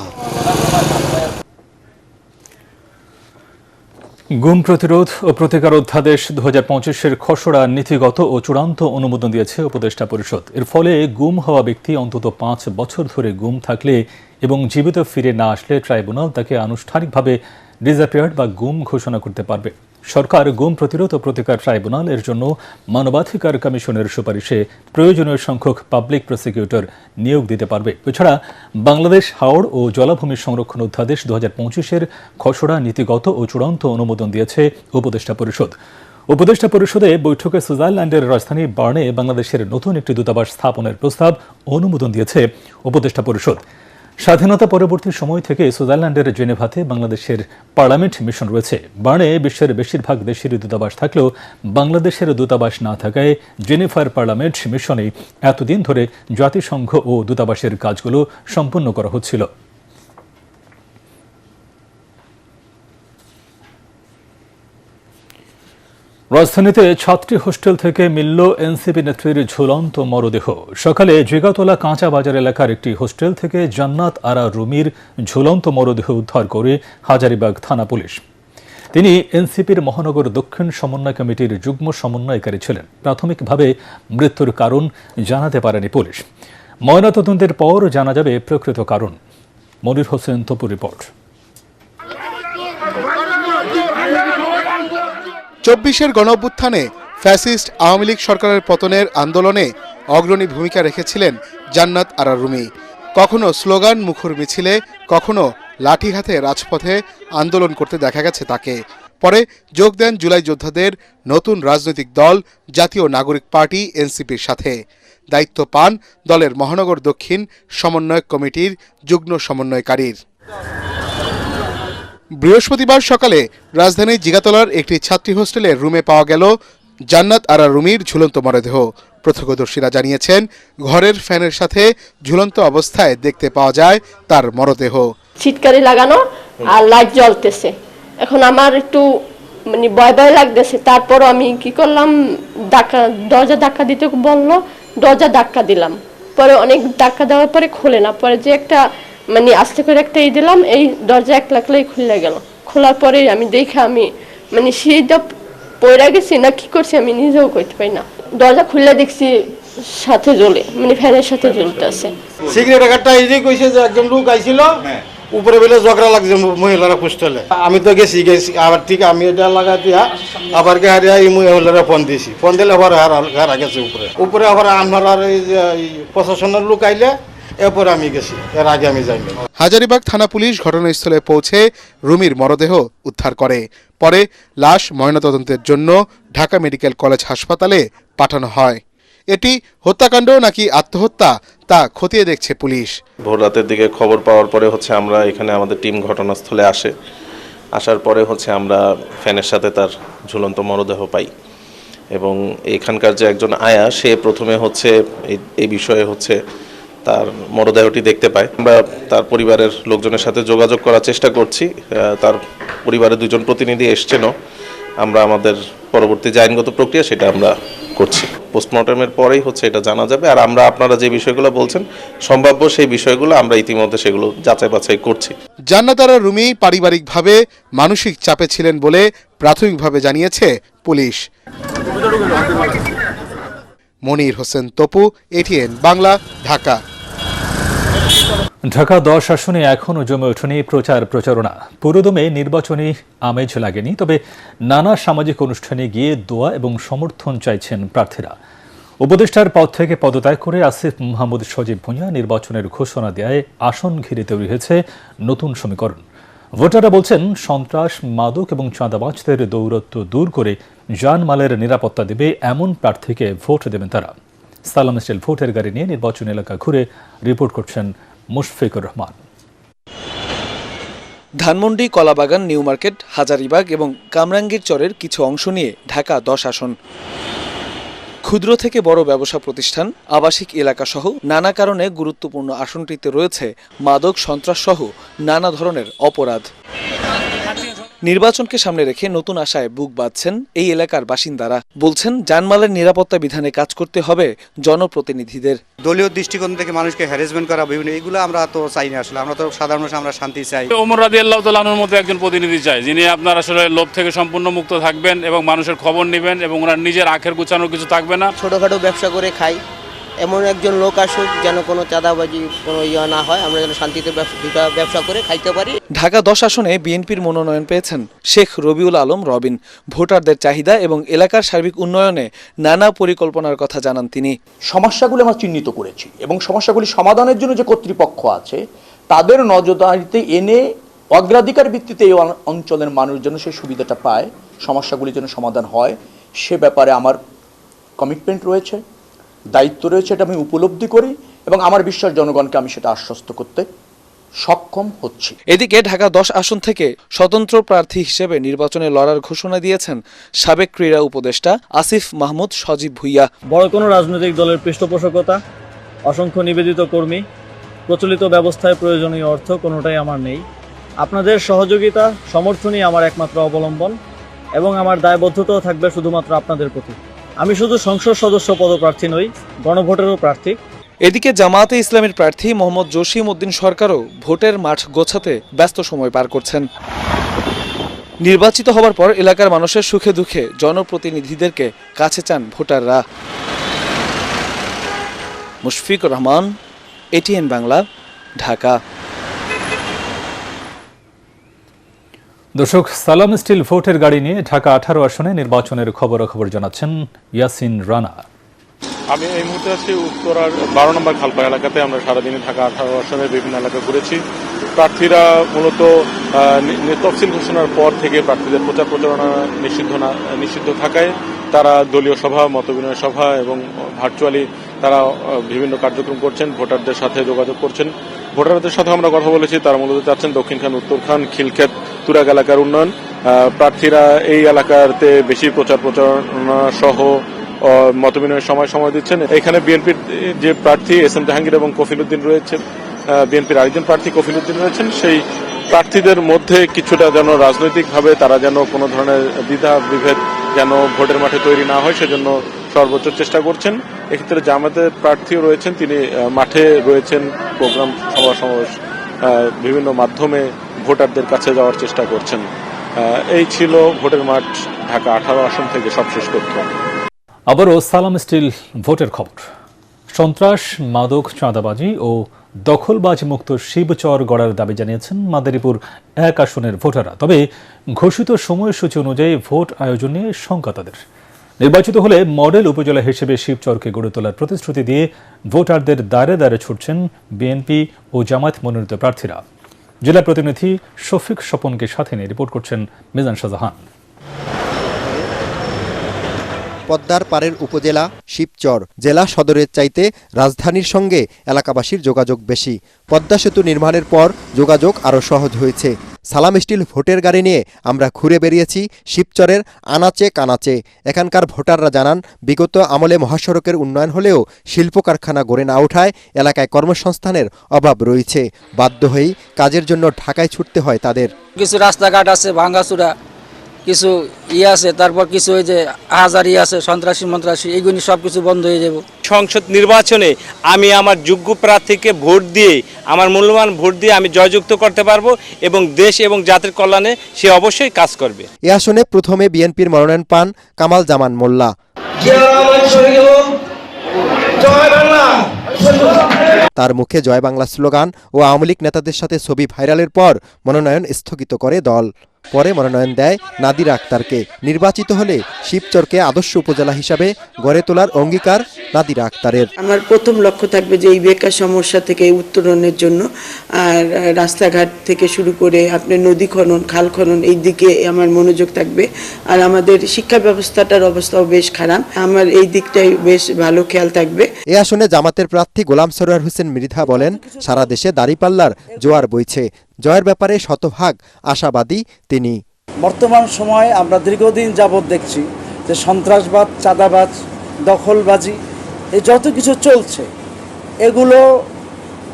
[SPEAKER 1] গুম প্রতিরোধ ও প্রতিকার অধ্যাদেশ 2025-এর খসড়া নীতিগত ও চূড়ান্ত অনুমোদন দিয়েছে উপদেষ্টা পরিষদ। এর ফলে গুম হওয়া ব্যক্তি অন্তত 5 বছর ধরে গুম থাকলে এবং জীবিত ফিরে না আসলে ট্রাইব্যুনাল তাকে আনুষ্ঠানিকভাবে ডিসঅ্যাপিয়ার্ড বা গুম ঘোষণা করতে পারবে। সরকার গুম প্রতিরোধ ও প্রতিকার ট্রাইব্যুনাল এর জন্য মানবাধিকার কমিশনের সুপারিশে প্রয়োজনীয় সংখ্যক পাবলিক প্রসিকিউটর নিয়োগ দিতে পারবে। এছাড়া বাংলাদেশ হাওড় ও জলাভূমি সংরক্ষণ অধ্যাদেশ 2025-এর খসড়া নীতিগত ও চূড়ান্ত অনুমোদন দিয়েছে উপদেষ্টা পরিষদ। উপদেষ্টা পরিষদে বৈঠকে সুইজারল্যান্ডের রাজধানী বার্নে বাংলাদেশের নতুন একটি দূতাবাস স্থাপনের প্রস্তাব অনুমোদন দিয়েছে উপদেষ্টা পরিষদ। স্বাধীনতা পরবর্তী সময় থেকে সুইজারল্যান্ডের জেনেভাতে বাংলাদেশের পার্লামেন্ট মিশন রয়েছে। বার্নে বিশ্বের বেশিরভাগ দেশেরই দূতাবাস থাকলেও বাংলাদেশের দূতাবাস না থাকায় জেনেভার পার্লামেন্ট মিশনে এতদিন ধরে জাতিসংঘ ও দূতাবাসের কাজগুলো সম্পন্ন করা হচ্ছিল। রাজধানীতে ছাত্রী হোস্টেল থেকে মিলল এনসিপি নেত্রীর ঝুলন্ত মরদেহ। সকালে জিগাতলা কাঁচা বাজার এলাকার একটি হোস্টেল থেকে জান্নাত আরা রুমির ঝুলন্ত মরদেহ উদ্ধার করে হাজারীবাগ থানা পুলিশ। তিনি এনসিপির মহানগর দক্ষিণ সমন্বয় কমিটির যুগ্ম সমন্বয়কারী ছিলেন। প্রাথমিকভাবে মৃত্যুর কারণ জানাতে পারেনি পুলিশ। ময়নাতদন্তের পর জানা যাবে প্রকৃত কারণ। মনির হোসেন তপুর রিপোর্ট।
[SPEAKER 17] 24-এর গণঅভ্যুত্থানে ফ্যাসিস্ট আওয়ামী লীগ সরকারের পতনের আন্দোলনে অগ্রণী ভূমিকা রেখেছিলেন জান্নাত আরা রুমি। কখনো স্লোগান মুখর মিছিলে, কখনো লাঠি হাতে রাজপথে আন্দোলন করতে দেখা গেছে তাকে। পরে যোগ দেন জুলাই যোদ্ধাদের নতুন রাজনৈতিক দল জাতীয় নাগরিক পার্টি এনসিপির সাথে। দায়িত্ব পান দলের মহানগর দক্ষিণ সমন্বয়ক কমিটির যুগ্ম সমন্বয়কারীর। বৃহস্পতিবার সকালে রাজধানীর জিগাতলার একটি ছাত্রী হোস্টেলের রুমে পাওয়া গেল জান্নাত আরা রুমির ঝুলন্ত মরদেহ। প্রত্যক্ষদর্শীরা জানিয়েছেন, ঘরের ফ্যানের সাথে ঝুলন্ত অবস্থায় দেখতে পাওয়া যায় তার মরদেহ।
[SPEAKER 18] ছিটকারি লাগানো আর লাইট জ্বলতেছে। এখন আমার একটু ভয় ভয় লাগতেছে। তারপরও আমি কি করলাম, দরজা ধাক্কা দিতে বললো, দরজা ধাক্কা দিলাম। পরে অনেক ধাক্কা দেওয়ার পরে খুলে না, পরে যে একটা আস্তে করে একটা দিলাম, এই দরজা একলাই খুলে গেল। খোলার পরে আমি দেখে আমি সেইটা পড়ে গেছি না কি করছি আমি নিজেও করতে পারি না। দরজা খুলে দেখছি সাথে জ্বলে, ফ্যানের সাথে জ্বলতে আছে।
[SPEAKER 19] সিগারেট একটা এই কইছে যে একজন লোক আইছিল, উপরে বেলে ঝগড়া লাগছে মহিলারা হোস্টেলে। আমি তো গেছি আবার ঠিক আমি এটা লাগা দিয়া আবার হারিয়া এই মহিলারা ফোন দিয়েছি। ফোন দিলে আবার হারা গেছে উপরে আবার আমার আর এই প্রশাসনের লোক আইলে এরপর আমি গেছি, এর আগে আমি যাইনি।
[SPEAKER 17] হাজারীবাগ থানা পুলিশ ঘটনাস্থলে পৌঁছে রুমির মরদেহ উদ্ধার করে। পরে লাশ ময়নাতদন্তের জন্য ঢাকা মেডিকেল কলেজ হাসপাতালে পাঠানো হয়। এটি হত্যাকাণ্ড নাকি আত্মহত্যা তা খতিয়ে দেখছে পুলিশ।
[SPEAKER 20] ভোর রাতের দিকে খবর পাওয়ার পরে আমরা এখানে আমাদের টিম ঘটনাস্থলে আসার পরে আমরা ফ্যানের সাথে তার ঝুলন্ত মরদেহ পাই এবং এখানকার যে একজন আয়া সে প্রথমে এই বিষয়ে তার মরদেহটি দেখতে পায়। আমরা তার পরিবারের লোকজনের সাথে যোগাযোগ করার চেষ্টা করছি। তার পরিবারের 2জন প্রতিনিধি এসছেনও। আমরা আমাদের পরবর্তী যে আইনগত প্রক্রিয়া সেটা আমরা করছি। পোস্টমর্টমের পরেই এটা জানা যাবে। আর আপনারা যে বিষয়গুলো বলছেন সম্ভাব্য সেই বিষয়গুলো আমরা ইতিমধ্যে সেগুলো যাচাই বাছাই করছি।
[SPEAKER 17] জান্নাত আরা রুমি পারিবারিকভাবে মানসিক চাপে ছিলেন বলে প্রাথমিকভাবে জানিয়েছে পুলিশ। মনির হোসেন তপু, ATN বাংলা, ঢাকা।
[SPEAKER 1] ঢাকা 10 আসনে এখনও জমে ওঠেনি প্রচারণা। পুরোদমে নির্বাচনী আমেজ লাগেনি, তবে নানা সামাজিক অনুষ্ঠানে গিয়ে দোয়া এবং সমর্থন চাইছেন প্রার্থীরা। উপদেষ্টার পদ থেকে পদত্যাগ করে আসিফ মাহমুদ সজীব ভুঁইয়া নির্বাচনের ঘোষণা দেয় আসন ঘিরে তৈরি হয়েছে নতুন সমীকরণ। ভোটাররা বলছেন, সন্ত্রাস, মাদক এবং চাঁদাবাজদের দৌরত্ব দূর করে জানমালের নিরাপত্তা দেবে এমন প্রার্থীকে ভোট দেবেন তারা। সালাম স্টিল ভোটের গাড়ি নিয়ে নির্বাচনী এলাকা ঘুরে রিপোর্ট করছেন মুশফিকুর রহমান।
[SPEAKER 2] ধানমন্ডি, কলাবাগান, নিউ মার্কেট, হাজারীবাগ এবং কামরাঙ্গীর চরের কিছু অংশ নিয়ে ঢাকা 10 আসন। ক্ষুদ্র থেকে বড় ব্যবসা প্রতিষ্ঠান, আবাসিক এলাকা সহ নানা কারণে গুরুত্বপূর্ণ আসনটিতে রয়েছে মাদক, সন্ত্রাস সহ নানা ধরনের অপরাধ। নির্বাচনকে সামনে রেখে নতুন আশায় বুক বাঁধছেন এই এলাকার বাসিন্দারা। বলছেন, জানমালের নিরাপত্তা বিধানে কাজ করতে হবে জনপ্রতিনিধিদের।
[SPEAKER 21] দলীয় দৃষ্টিকোণ থেকে মানুষকে হ্যারাসমেন্ট করা বিভিন্ন এগুলো আমরা তো চাই না। আসলে আমরা তো সাধারণ মানুষ, আমরা শান্তি চাই।
[SPEAKER 22] ওমর রাদিয়াল্লাহু তাআলার মতো একজন প্রতিনিধি চাই, যিনি আপনার আসলে লোভ থেকে সম্পূর্ণ মুক্ত থাকবেন এবং মানুষের খবর নেবেন এবং ওনার নিজের আখের গুছানোর কিছু থাকবে না।
[SPEAKER 23] ছোটখাটো ব্যবসা করে খাই এমন একজন লোক আসুক, যেন কোনো চাঁদাবাজি কোনো না হয়, আমরা যেন শান্তিতে ব্যবসা করে খাইতে পারি।
[SPEAKER 2] ঢাকা 10 আসনে বিএনপির মনোনয়ন পেয়েছেন শেখ রবিউল আলম রবিন। ভোটারদের চাহিদা এবং এলাকার সার্বিক উন্নয়নে নানা পরিকল্পনার কথা জানান তিনি।
[SPEAKER 24] সমস্যাগুলো আমরা চিহ্নিত করেছি এবং সমস্যাগুলি সমাধানের জন্য যে কর্তৃপক্ষ আছে তাদের নজরদারিতে এনে অগ্রাধিকার ভিত্তিতে এই অঞ্চলের মানুষ যেন সেই সুবিধাটা পায়, সমস্যাগুলি যেন সমাধান হয়, সে ব্যাপারে আমার কমিটমেন্ট রয়েছে, দায়িত্ব রয়েছে। এটা আমি উপলব্ধি করি এবং আমার বিশ্বাস জনগণকে আমি সেটা আশ্বস্ত করতে সক্ষম হচ্ছি।
[SPEAKER 2] এদিকে ঢাকা 10 আসন থেকে স্বতন্ত্র প্রার্থী হিসেবে নির্বাচনে লড়ার ঘোষণা দিয়েছেন সাবেক ক্রীড়া উপদেষ্টা আসিফ মাহমুদ সজীব ভুঁইয়া।
[SPEAKER 25] বড় কোনো রাজনৈতিক দলের পৃষ্ঠপোষকতা, অসংখ্য নিবেদিত কর্মী, প্রচলিত ব্যবস্থায় প্রয়োজনীয় অর্থ কোনোটাই আমার নেই। আপনাদের সহযোগিতা, সমর্থনই আমার একমাত্র অবলম্বন এবং আমার দায়বদ্ধতাও থাকবে শুধুমাত্র আপনাদের প্রতি। আমি শুধু সংসদ সদস্য পদপ্রার্থী নই, গণভোটেরও প্রার্থী।
[SPEAKER 2] এদিকে জামায়াতে ইসলামীর প্রার্থী মোহাম্মদ জসিম উদ্দিন সরকারও ভোটের মাঠ গোছাতে ব্যস্ত সময় পার করছেন। নির্বাচিত হবার পর এলাকার মানুষের সুখে দুঃখে জনপ্রতিনিধিদেরকে কাছে চান ভোটাররা। মুশফিকুর রহমান, এটিএন বাংলা, ঢাকা।
[SPEAKER 1] দর্শক, সালাম স্টিল ভোটের গাড়ি নিয়ে ঢাকা 18 আসনে নির্বাচনের খবরাখবর জানাচ্ছেন ইয়াসিন রানা।
[SPEAKER 26] আমি এই মুহূর্তে আছি উত্তরার 12 নম্বর খালপাড়া এলাকাতে। আমরা সারাদিনে ঢাকা 18 আসনের বিভিন্ন এলাকা ঘুরেছি। প্রার্থীরা মূলত তফসিল ঘোষণার পর থেকে প্রার্থীদের প্রচারণা নিষিদ্ধ থাকায় তারা দলীয় সভা, মতবিনিময় সভা এবং ভার্চুয়ালি তারা বিভিন্ন কার্যক্রম করছেন, ভোটারদের সাথে যোগাযোগ করছেন। ভোটারদের সাথে আমরা কথা বলেছি, তারা মূলত চাচ্ছেন দক্ষিণ খান, উত্তর খান, খিলক্ষেত, তুরাগ এলাকার উন্নয়ন। প্রার্থীরা এই এলাকাতে বেশি প্রচারণা সহ মতবিনিময়ের সময় দিচ্ছেন। এখানে বিএনপির যে প্রার্থী এস এম জাহাঙ্গীর এবং কফিল উদ্দিন রয়েছেন, বিএনপির আরেকজন প্রার্থী কফিল উদ্দিন রয়েছেন, সেই প্রার্থীদের মধ্যে কিছুটা যেন রাজনৈতিকভাবে তারা যেন কোনো ধরনের দ্বিধা বিভেদ যেন ভোটের মাঠে তৈরি না হয়, সেজন্য সর্বোচ্চ চেষ্টা করছেন। এক্ষেত্রে জামায়াতের প্রার্থীও রয়েছেন, তিনি মাঠে রয়েছেন, প্রোগ্রাম, সমাবেশ বিভিন্ন মাধ্যমে ভোটারদের কাছে যাওয়ার চেষ্টা করছেন। এই ছিল ভোটের মাঠ ঢাকা 18 আসন থেকে সবশেষ তথ্য।
[SPEAKER 1] আবারও সালাম স্টিল ভোটের খবর। সন্ত্রাস, মাদক, চাঁদাবাজি ও দখলবাজ মুক্ত শিবচর গড়ার দাবি জানিয়েছেন মাদারীপুর 1 আসনের ভোটাররা। তবে ঘোষিত সময়সূচি অনুযায়ী ভোট আয়োজন নিয়ে শঙ্কা তাদের। নির্বাচিত হলে মডেল উপজেলা হিসেবে শিবচরকে গড়ে তোলার প্রতিশ্রুতি দিয়ে ভোটারদের দ্বারে দ্বারে ছুটছেন বিএনপি ও জামায়াত মনোনীত প্রার্থীরা। জেলা প্রতিনিধি শফিক স্বপনকে সাথে নিয়ে রিপোর্ট করছেন মিজান শাহজাহান।
[SPEAKER 27] পদ্মার পাড়ের উপজেলা শিবচর জেলা সদরের চাইতে রাজধানীর সঙ্গে এলাকাবাসীর যোগাযোগ বেশি। পদ্মা সেতু নির্মাণের পর যোগাযোগ আরও সহজ হয়েছে। সালাম স্টিল ভোটের গাড়ি নিয়ে আমরা ঘুরে বেরিয়েছি শিবচরের আনাচে কানাচে। এখানকার ভোটাররা জানান, বিগত আমলে মহাসড়কের উন্নয়ন হলেও শিল্প কারখানা গড়ে না ওঠায় এলাকায় কর্মসংস্থানের অভাব রয়েছে। বাধ্য হয়েই কাজের জন্য ঢাকায় ছুটতে হয় তাদের।
[SPEAKER 28] কিছু রাস্তাঘাট আছে ভাঙ্গাচুরা, কিছু আছে, তারপর কিছু ওই যে হাজারি আছে, সন্ত্রাসী এইগুলি সব কিছু বন্ধ হয়ে যাব।
[SPEAKER 29] সংসদ নির্বাচনে আমি আমার যোগ্য প্রার্থীকে ভোট দিয়ে, আমার মূল্যবান ভোট দিয়ে আমি জয়যুক্ত করতে পারবো এবং দেশ এবং জাতির কল্যাণে সে অবশ্যই কাজ করবে।
[SPEAKER 27] এ আসনে প্রথমে বিএনপির মনোনয়ন পান কামাল জামান মোল্লা। তার মুখে জয় বাংলা স্লোগান ও আওয়ামী লীগ নেতাদের সাথে ছবি ভাইরালের পর মনোনয়ন স্থগিত করে দল। পরে মনোনয়ন দেয় নাদিরা আক্তারকে। নির্বাচিত হলে শিবচরকে আদর্শ উপজেলা হিসাবে গড়ে তোলার অঙ্গীকার নাদিরা আক্তারের।
[SPEAKER 3] আমার প্রথম লক্ষ্য থাকবে যে এই বেকার সমস্যা থেকে উত্তরণের জন্য, আর রাস্তাঘাট থেকে শুরু করে আপনার নদী খনন, খাল খনন, এই দিকে আমার মনোযোগ থাকবে। আর আমাদের শিক্ষা ব্যবস্থাটার অবস্থাও বেশ খারাপ, আমার এই দিকটাই বেশ ভালো খেয়াল থাকবে।
[SPEAKER 27] এ আসনে জামাতের প্রার্থী গোলাম সরোয়ার হোসেন মৃধা বলেন, সারা দেশে দাঁড়িপাল্লার জোয়ার বইছে। জয়ের ব্যাপারে শতভাগ আশাবাদী তিনি।
[SPEAKER 4] বর্তমান সময়ে আমরা দীর্ঘদিন যাবৎ দেখছি যে সন্ত্রাসবাদ, চাঁদাবাজ, দখলবাজি, এই যত কিছু চলছে এগুলো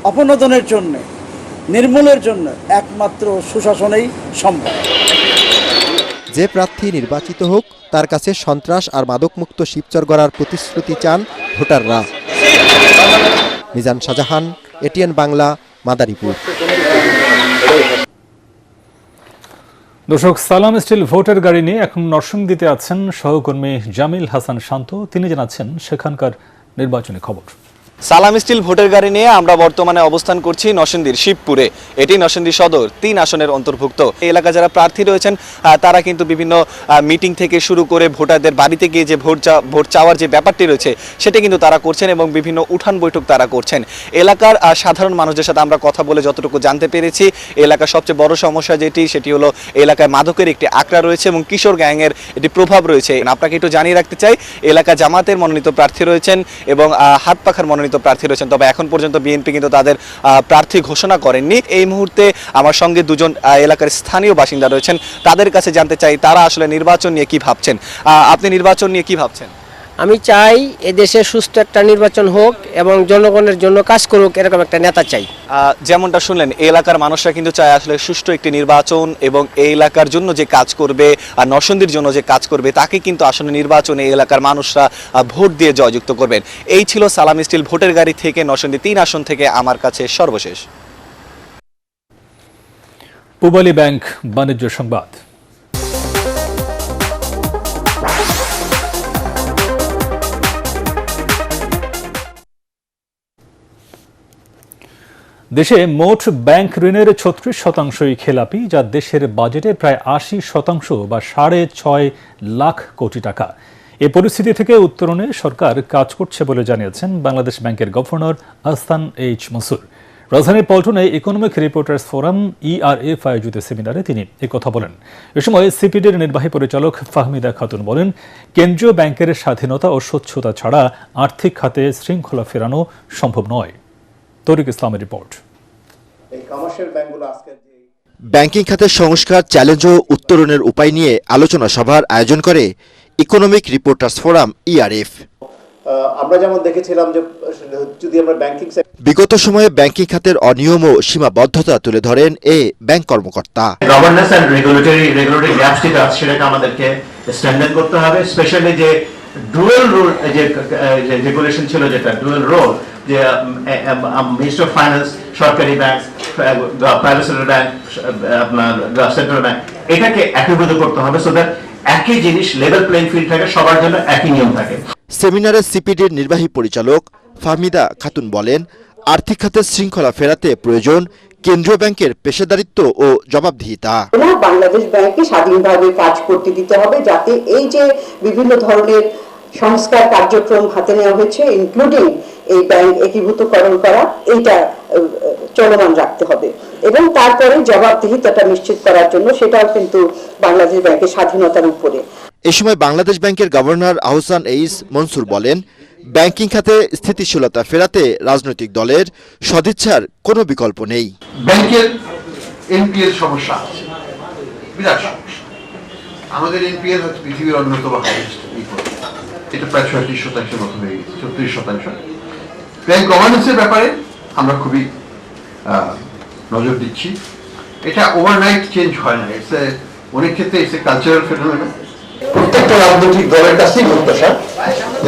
[SPEAKER 4] অপনোদনের জন্য, নির্মূলের জন্য একমাত্র সুশাসনেই সম্ভব।
[SPEAKER 27] যে প্রার্থী নির্বাচিত হোক তার কাছে সন্ত্রাস আর মাদকমুক্ত শিবচর গড়ার প্রতিশ্রুতি চান ভোটাররা। মিজান শাহজাহান, এটিএন বাংলা, মাদারীপুর।
[SPEAKER 1] দর্শক, সালাম স্টিল ভোটের গাড়ি নিয়ে এখন নরসিংদীতে আছেন সহকর্মী জামিল হাসান শান্ত। তিনি জানাচ্ছেন সেখানকার নির্বাচনী খবর।
[SPEAKER 5] সালাম স্টিল ভোটের গাড়ি নিয়ে আমরা বর্তমানে অবস্থান করছি নরসিংদীর শিবপুরে। এটি নরসিংদী সদর 3 আসনের অন্তর্ভুক্ত। এই এলাকা যারা প্রার্থী রয়েছেন তারা কিন্তু বিভিন্ন মিটিং থেকে শুরু করে ভোটারদের বাড়িতে গিয়ে যে ভোট চাওয়ার যে ব্যাপারটি রয়েছে সেটা কিন্তু তারা করছেন এবং বিভিন্ন উঠান বৈঠক তারা করছেন। এলাকার সাধারণ মানুষদের সাথে আমরা কথা বলে যতটুকু জানতে পেরেছি, এলাকার সবচেয়ে বড় সমস্যা সেটি হলো এলাকায় মাদকের একটি আঁকড়া রয়েছে এবং কিশোর গ্যাংয়ের একটি প্রভাব রয়েছে। আপনাকে একটু জানিয়ে রাখতে চাই, এলাকা জামাতের মনোনীত প্রার্থী রয়েছেন এবং হাত পাখার মনোনীত প্রার্থী রয়েছেন, তবে এখন পর্যন্ত বিএনপি কিন্তু তাদের প্রার্থী ঘোষণা করেননি। এই মুহূর্তে আমার সঙ্গে দুজন এলাকার স্থানীয় বাসিন্দা রয়েছেন, তাদের কাছে জানতে চাই তারা আসলে নির্বাচন নিয়ে কি ভাবছেন। আপনি নির্বাচন নিয়ে কি ভাবছেন?
[SPEAKER 23] আমি চাই এদেশে সুষ্ঠু একটা নির্বাচন হোক এবং জনগণের জন্য কাজ করুক, এরকম একটা নেতা চাই।
[SPEAKER 5] যেমনটা শুনলেন, এই এলাকার মানুষরা কিন্তু চায় আসলে সুষ্ঠু একটি নির্বাচন এবং এই এলাকার জন্য যে কাজ করবে আর নরসিংদীর জন্য যে কাজ করবে তাকে কিন্তু আসলে নির্বাচনে এই এলাকার মানুষরা ভোট দিয়ে জয়যুক্ত করবেন। এই ছিল সালাম স্টিল ভোটের গাড়ি থেকে নরসিংদী 3 আসন থেকে আমার কাছে সর্বশেষ।
[SPEAKER 1] পূবালী ব্যাংক বাণিজ্য সংবাদ। দেশে মোট ব্যাংক ঋণের 36% খেলাপি, যা দেশের বাজেটের প্রায় 80% বা 6.5 লাখ কোটি টাকা। এ পরিস্থিতি থেকে উত্তরণে সরকার কাজ করছে বলে জানিয়েছেন বাংলাদেশ ব্যাংকের গভর্নর আহসান এইচ মনসুর। রাজধানীর পল্টনে ইকোনমিক রিপোর্টার্স ফোরাম ERF আয়োজিত সেমিনারে তিনি একথা বলেন। এ সময় সিপিডির নির্বাহী পরিচালক ফাহমিদা খাতুন বলেন, কেন্দ্রীয় ব্যাংকের স্বাধীনতা ও স্বচ্ছতা ছাড়া আর্থিক খাতে শৃঙ্খলা ফেরানো সম্ভব নয়। তরিক ইসলামের রিপোর্ট।
[SPEAKER 27] ব্যাংকিং খাতের সংস্কার, চ্যালেঞ্জ ও উত্তরণের উপায় নিয়ে আলোচনা সভার আয়োজন করে ইকোনমিক রিপোর্টার্স ফোরাম ERF।
[SPEAKER 6] আমরা যেমন দেখেছিলাম যে যদি আমরা ব্যাংকিং
[SPEAKER 27] বিগত সময়ে ব্যাংকিং খাতের অনিয়ম ও সীমাবদ্ধতা তুলে ধরেন এ ব্যাংক কর্মকর্তা।
[SPEAKER 7] গভর্নেন্স এন্ড রেগুলেটরি গ্যাপস যেটা আছে সেটাকে আমাদেরকে স্ট্রেনথেন করতে হবে, স্পেশালি যে ডুয়াল রোল যে রেগুলেশন ছিল, যেটা ডুয়াল রোল, যে মিনিস্টার অফ ফাইন্যান্স, সরকারি ব্যাংক, প্রাইভেট সেক্টর ব্যাংক, আপনার সেন্ট্রাল ব্যাংক, এটাকে একীভূত করতে হবে সো দ্যাট একই জিনিস লেভেল প্লেইং ফিল্ড থাকে, সবার জন্য একই নিয়ম থাকে।
[SPEAKER 27] সেমিনারে সিপিডির নির্বাহী পরিচালক ফাহমিদা খাতুন বলেন, আর্থিক খাতের শৃঙ্খলা ফেরাতে প্রয়োজন কেন্দ্রীয় ব্যাংকের পেশাদারিত্ব ও জবাবদিহিতা।
[SPEAKER 8] বাংলাদেশ ব্যাংককে স্বাধীনভাবে কাজ করতে দিতে হবে, যাতে এই যে বিভিন্ন ধরনের সংস্কার কার্যক্রম হাতে নেওয়া হয়েছে, ইনক্লুডিং এই ব্যাংক একীভূতকরণ করা, এইটা চলমান রাখতে হবে এবং তারপরে জবাবদিহিতাটা নিশ্চিত করার জন্য সেটাও কিন্তু বাংলাদেশ ব্যাংকের স্বাধীনতার উপরে।
[SPEAKER 27] এ সময় বাংলাদেশ ব্যাংকের গভর্নর আহসান এইচ মনসুর বলেন, ব্যাংকিং খাতে স্থিতিশীলতা ফেরাতে রাজনৈতিক দলের সদিচ্ছার কোনো বিকল্প নেই।
[SPEAKER 9] ব্যাংকের এনপিএল সমস্যা আছে, বিরাট সমস্যা। আমাদের এনপিএল হচ্ছে পৃথিবীর অন্যতম হাইয়েস্ট, এটা প্রায় 36% মতো হয়ে গেছে, 34%। ব্যাংক গভর্নেন্সের ব্যাপারে আমরা খুবই নজর দিচ্ছি। এটা ওভারনাইট চেঞ্জ হয় না, অনেক ক্ষেত্রে ইটস এ কালচারাল ফেনোমেনন। প্রত্যেকটা রাজনৈতিক দলের কাছেই প্রত্যাশা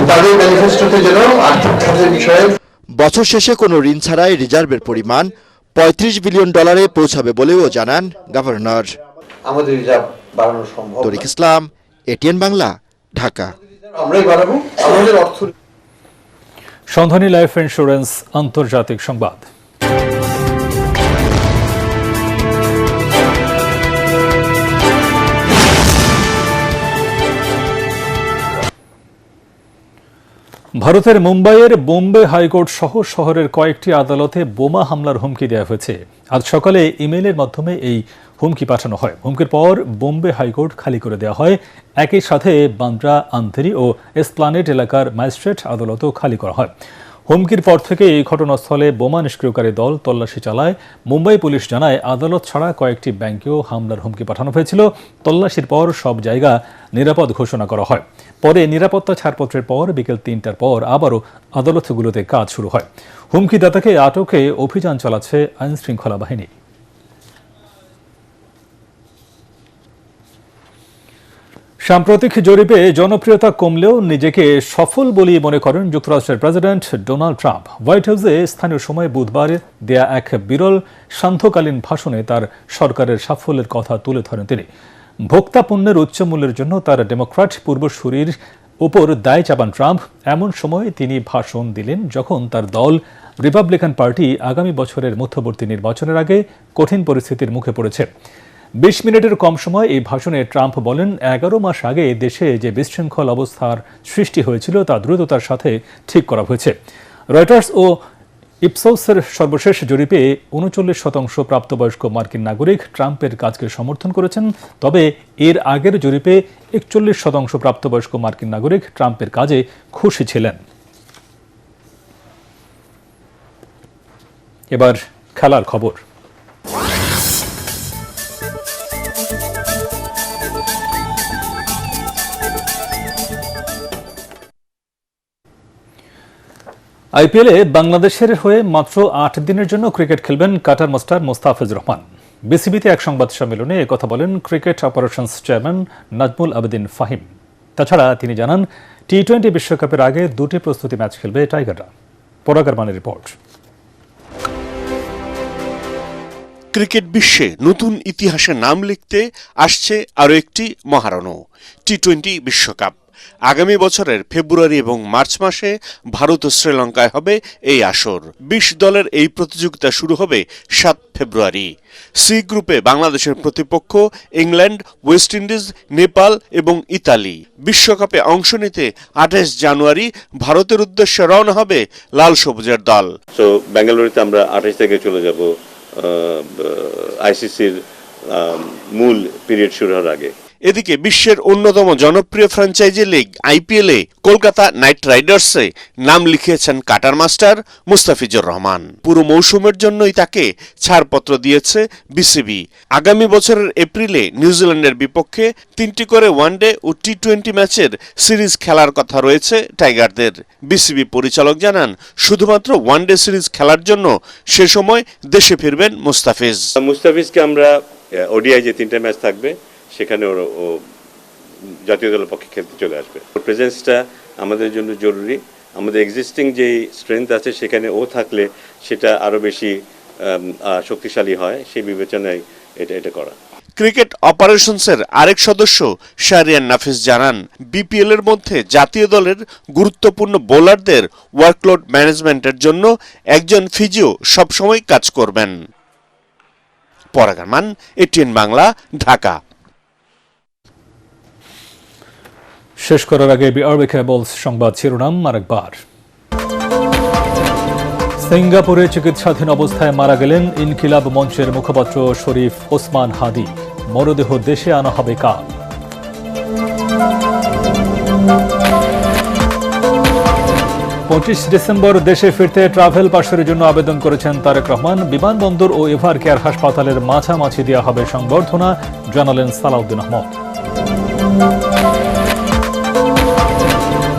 [SPEAKER 9] তাদের ম্যানিফেস্টোতে যেন আর্থিক খাতের বিষয়ে
[SPEAKER 27] বছর শেষে কোনো ঋণ ছাড়াই রিজার্ভের পরিমাণ $35 বিলিয়ন পৌঁছাবে বলেও জানান গভর্নর।
[SPEAKER 9] আমাদের রিজার্ভ বাড়ানো সম্ভব।
[SPEAKER 27] তরিক ইসলাম, এটিএন বাংলা, ঢাকা।
[SPEAKER 9] আমরাই বাড়াবো আমাদের অর্থ।
[SPEAKER 1] সন্ধানী লাইফ ইন্স্যুরেন্স আন্তর্জাতিক সংবাদ। ভারতের মুম্বাইয়ের বোম্বে হাইকোর্ট সহ শহরের কয়েকটি আদালতে বোমা হামলার হুমকি দেওয়া হয়েছে। আজ সকালে ইমেইলের মাধ্যমে এই হুমকি পাঠানো হয়। হুমকির পর বোম্বে হাইকোর্ট খালি করে দেওয়া হয়। একই সাথে বান্দ্রা, আন্ধেরি ও এসপ্লানেড এলাকার ম্যাজিস্ট্রেট আদালতও খালি করা হয়। হুমকির পর থেকে এই ঘটনাস্থলে বোমা নিষ্ক্রিয়কারী দল তল্লাশি চালায়। মুম্বাই পুলিশ জানায়, আদালত ছাড়া কয়েকটি ব্যাংকেও হামলার হুমকি পাঠানো হয়েছিল। তল্লাশির পর সব জায়গা নিরাপদ ঘোষণা করা হয়। পরে নিরাপত্তা ছাড়পত্রের পর বিকেল ৩টার পর আবারও আদালতগুলোতে কাজ শুরু হয়। হুমকিদাতাকে আটকে অভিযান চালাচ্ছে আইনশৃঙ্খলা বাহিনী। সাম্প্রতিক জরিপে জনপ্রিয়তা কমলেও নিজেকে সফল বলেই মনে করেন যুক্তরাষ্ট্রের প্রেসিডেন্ট ডোনাল্ড ট্রাম্প। হোয়াইট হাউসে স্থানীয় সময় বুধবার দেয়া এক বিরল সান্ধ্যকালীন ভাষণে তার সরকারের সাফল্যের কথা তুলে ধরেন তিনি। ভোক্তা পণ্যের উচ্চ মূল্যের জন্য তার ডেমোক্র্যাট পূর্বসূরির উপর দায় চাপান ট্রাম্প। এমন সময় তিনি ভাষণ দিলেন যখন তার দল রিপাবলিকান পার্টি আগামী বছরের মধ্যবর্তী নির্বাচনের আগে কঠিন পরিস্থিতির মুখে পড়েছে। ২০ মিনিটের কম সময় এই ভাষণে ট্রাম্প বলেন, ১১ মাস আগে দেশে যে বিশৃঙ্খল অবস্থার সৃষ্টি হয়েছিল তা দ্রুততার সাথে ঠিক করা হয়েছে। রয়টার্স ও ইপসোসের সর্বশেষ জরিপে ৩৯% প্রাপ্তবয়স্ক মার্কিন নাগরিক ট্রাম্পের কাজকে সমর্থন করেছেন। তবে এর আগের জরিপে ৪১% প্রাপ্তবয়স্ক মার্কিন নাগরিক ট্রাম্পের কাজে খুশি ছিলেন। এবার খেলার খবর। আইপিএলে বাংলাদেশের হয়ে মাত্র ৮ দিনের জন্য ক্রিকেট খেলবেন কাটার মাস্টার মোস্তাফিজুর রহমান। বিসিবিতে এক সংবাদ সম্মেলনে একথা বলেন cricket operations chairman Nazmul Abedin Fahim. তাছাড়া তিনি জানান, টি-20 বিশ্বকাপের আগে 2টি প্রস্তুতি ম্যাচ খেলবে টাইগাররা। পরাগার মানের রিপোর্ট।
[SPEAKER 10] ক্রিকেট বিশ্বে নতুন ইতিহাসে নাম লিখতে আসছে আরও একটি মহারণও, টি-20 বিশ্বকাপ। আগামী বছরের ফেব্রুয়ারি এবং মার্চ মাসে ভারত ও শ্রীলঙ্কায় হবে এই আসর। ২০ দলের এই প্রতিযোগিতা শুরু হবে ৭ ফেব্রুয়ারি। সি গ্রুপে বাংলাদেশের প্রতিপক্ষ ইংল্যান্ড, ওয়েস্ট ইন্ডিজ, নেপাল এবং ইতালি। বিশ্বকাপে অংশ নিতে ২৮ জানুয়ারি ভারতের উদ্দেশ্যে রওনা হবে লাল সবুজের দল।
[SPEAKER 11] তো বেঙ্গালুরুতে আমরা ২৮ থেকে চলে যাব আইসিসির মূল পিরিয়ড শুরু হওয়ার আগে।
[SPEAKER 10] এদিকে বিশ্বের অন্যতম জনপ্রিয় ফ্র্যাঞ্চাইজি লিগ আইপিএলে কলকাতা নাইট রাইডার্সে নাম লিখিয়েছেন কাটার মাস্টার মুস্তাফিজুর রহমান। পুরো মৌসুমের জন্যই তাকে ছাড়পত্র দিয়েছে বিসিবি। আগামী বছরের এপ্রিলে নিউজিল্যান্ডের বিপক্ষে 3টি করে ওয়ানডে ও টি-20 ম্যাচের সিরিজ খেলার কথা রয়েছে টাইগারদের। বিসিবি পরিচালক জানান, শুধুমাত্র ওয়ানডে সিরিজ খেলার জন্য সে সময় দেশে ফিরবেন
[SPEAKER 11] মুস্তাফিজকে আমরা ওডিআই যে 3টা ম্যাচ থাকবে সেখানে ও জাতীয় দলের পক্ষে খেলতে চলে আসবে। ওর প্রেজেন্সটা আমাদের জন্য জরুরি। আমাদের এক্সিস্টিং যে স্ট্রেংথ আছে সেখানে ও থাকলে সেটা আরও বেশি শক্তিশালী হয়, সেই বিবেচনায় এটা করা।
[SPEAKER 10] ক্রিকেট অপারেশনসের আরেক সদস্য শাহরিয়ার নাফিস জানান, বিপিএল এর মধ্যে জাতীয় দলের গুরুত্বপূর্ণ বোলারদের ওয়ার্কলোড ম্যানেজমেন্টের জন্য একজন ফিজিও সবসময় কাজ করবেন। পরাগারমান, এটিএন বাংলা, ঢাকা।
[SPEAKER 1] শেষ করার আগে বিআরবি কেবলস সংবাদ শিরোনাম আরেকবার। সিঙ্গাপুরে চিকিৎসাধীন অবস্থায় মারা গেলেন ইনকিলাব মঞ্চের মুখপাত্র শরীফ ওসমান হাদি। মরদেহ দেশে আনা হবে কাল। 25 ডিসেম্বর দেশে ফিরতে ট্রাভেল পাসের জন্য আবেদন করেছেন তারেক রহমান। বিমানবন্দর ও এভার কেয়ার হাসপাতালের মাঝামাঝি দেওয়া হবে সংবর্ধনা, জানালেন সালাউদ্দিন আহমদ।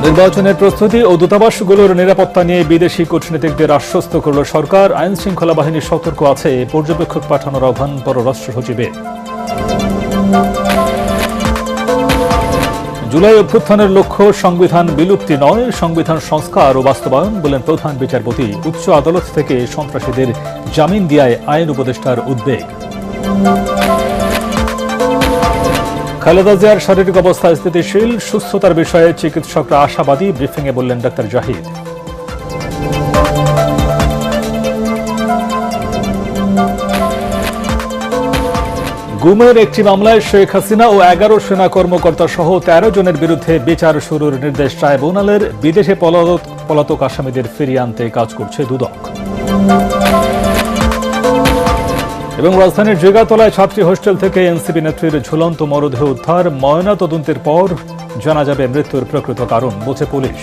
[SPEAKER 1] নির্বাচনের প্রস্তুতি ও দূতাবাসগুলোর নিরাপত্তা নিয়ে বিদেশি কূটনীতিকদের আশ্বস্ত করল সরকার। আইন শৃঙ্খলা বাহিনী সতর্ক আছে, পর্যবেক্ষক পাঠানোর আহ্বান পররাষ্ট্র সচিবের। জুলাই অভ্যুত্থানের লক্ষ্য সংবিধান বিলুপ্তি নয়, সংবিধান সংস্কার ও বাস্তবায়ন, বলেন প্রধান বিচারপতি। উচ্চ আদালত থেকে সন্ত্রাসীদের জামিন দেয়ায় আইন উপদেষ্টার উদ্বেগ। খালেদা জিয়ার শারীরিক অবস্থা স্থিতিশীল, সুস্থতার বিষয়ে চিকিৎসকরা আশাবাদী, ব্রিফিংয়ে বললেন ডাক্তার জাহিদ। গুমের একটি মামলায় শেখ হাসিনা ও 11 সেনা কর্মকর্তা সহ 13 জনের বিরুদ্ধে বিচার শুরুর নির্দেশ ট্রাইব্যুনালের। বিদেশে পলাতক আসামিদের ফিরিয়ে আনতে কাজ করছে দুদক। এবং রাজধানীর জিগাতলায় ছাত্রী হোস্টেল থেকে এনসিপি নেত্রীর ঝুলন্ত মরদেহ উদ্ধার। ময়না তদন্তের পর জানা যাবে মৃত্যুর প্রকৃত কারণ, বলছে পুলিশ।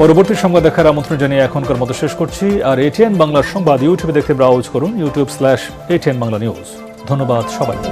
[SPEAKER 1] পরবর্তী সংবাদ দেখার আমন্ত্রণ জানিয়ে এখনকার মতো শেষ করছি। আর এটিএন বাংলার সংবাদ ইউটিউবে দেখতে ব্রাউজ করুন youtube.com/ATN Bangla News। ধন্যবাদ সবাইকে।